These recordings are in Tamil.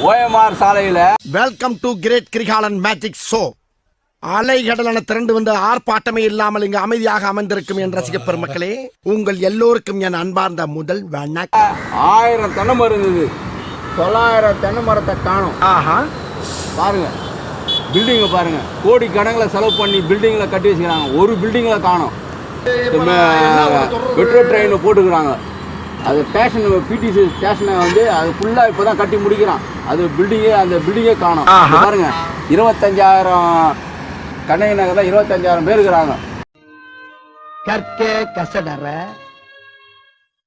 ஓஎம்ஆர் சாலையில welcome to great Kirikalan magic show. அலைகடலான திரண்டு வந்து ஆர்ப்பாட்டமே இல்லாமல் இங்கு அமைதியாக அமர்ந்திருக்கும் என் ரசிக பெருமக்களே, உங்கள் எல்லோருக்கும் என் அன்பார்ந்த முதல் வணக்கம். 1000 தென்னை மரம் இருந்தது, 900 தென்னை மரத்தை காணும். பாருங்க, பில்டிங்கை பாருங்க, கோடி கணக்கில் செலவு பண்ணி பில்டிங்கில் கட்டி வச்சுக்கிறாங்க, ஒரு பில்டிங்கில் காணும். மெட்ரோ ட்ரெயினை போட்டுக்கிறாங்க, அது ஸ்டேஷன் பிடிசி ஸ்டேஷனை வந்து அது ஃபுல்லாக இப்போ தான் கட்டி முடிக்கிறான். அது பில்டிங்கே, அந்த பில்டிங்கே காணும். பாருங்க, 25,000 கண்ணகி நகரில் 25,000 பேர் இருக்கிறாங்க. கற்க கசடற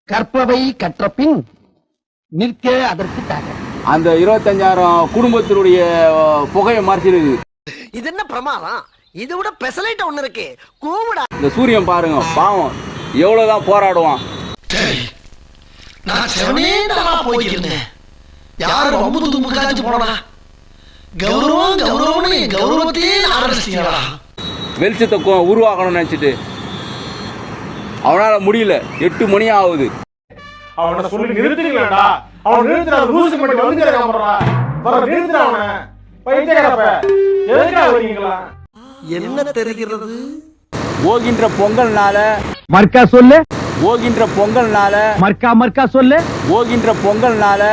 கற்பவை கற்ற பின் நிற்க அதற்கு தக. அந்த 25,000 குடும்பத்தினுடைய புகையை மறைச்சிருக்கு. இது என்ன பிரமாதம்? இது விட பெசலைட் ஒண்ணு இருக்கு, கூவுடா. இந்த சூரியன் பாருங்க, பாவம் எவ்வளவுதான் போராடுவான். நான் செவனேடா போயிருந்தேன், யாரும் வம்பு தும்புக்காச்சும் போனா கௌரவம் கௌரவம்னு கௌரவத்தையே ஆரம்பிச்சிட்டீங்களா? வெளிச்சத்தை உருவாக்கணும்னு நினைச்சிட்டு அவனால முடியல. 8 மணி ஆகுது. அவனை சொல்லி நிறுத்துறீங்களா? அவன் நிறுத்துற ரூல்ஸ் பண்ணி வந்துங்கறா. வர நிறுத்துற அவனை. பைத்தியக்காரப்ப. எதுக்குடா வரீங்களா? என்ன தெரிகிறது? ஓகின்ற பொங்கல்னால மர்க்கா சொல்லு. ஓகின்ற பொங்கல்னால மர்க்கா சொல்லு. ஓகின்ற பொங்கல்னால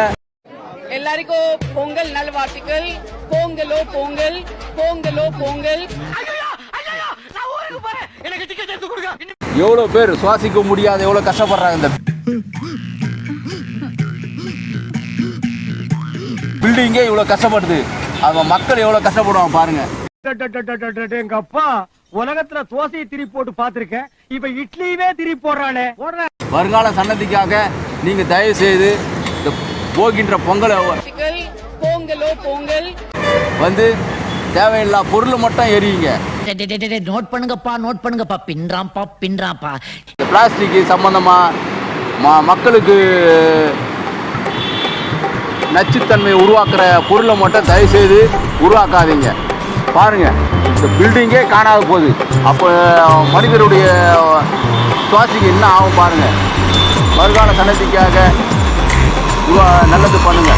எல்லாருக்கும் பொங்கல் நல்வாழ்த்துக்கள். பொங்கலோ பொங்கல், பொங்கலோ பொங்கல். எவ்வளவு பேர் சுவாசிக்க முடியாத எவ்வளவு கஷ்டப்படுறாங்க. இந்த பில்டிங்கே இவ்வளவு கஷ்டப்படுது, அவங்க மக்கள் எவ்வளவு கஷ்டப்படுவாங்க பாருங்க. எங்க அப்பா உலகத்துல தோசையை திருப்பி போட்டு பாத்திருக்கேன், இப்ப இட்லியுமே திருப்பி போடுறானே. வருங்கால சன்னதிக்காக நீங்க தயவு செய்து இந்த போகின்ற பொங்கலை பொங்கலோ பொங்கல் வந்து தேவையில்லா பொருள் மட்டும் எரியுங்க. நோட் பண்ணுங்கப்பா, பின்றாம்பா. இந்த பிளாஸ்டிக் சம்பந்தமா மக்களுக்கு நச்சுத்தன்மை உருவாக்குற பொருளை மட்டும் தயவு செய்து உருவாக்காதீங்க. பாருங்க, இந்த பில்டிங்கே காணாத போகுது. அப்போ மனிதருடைய சுவாசிக்கு என்ன ஆகும் பாருங்க. வருங்கால சன்னதிக்காக நல்லது பண்ணுங்க.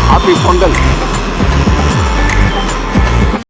ஹாப்பி பொங்கல்.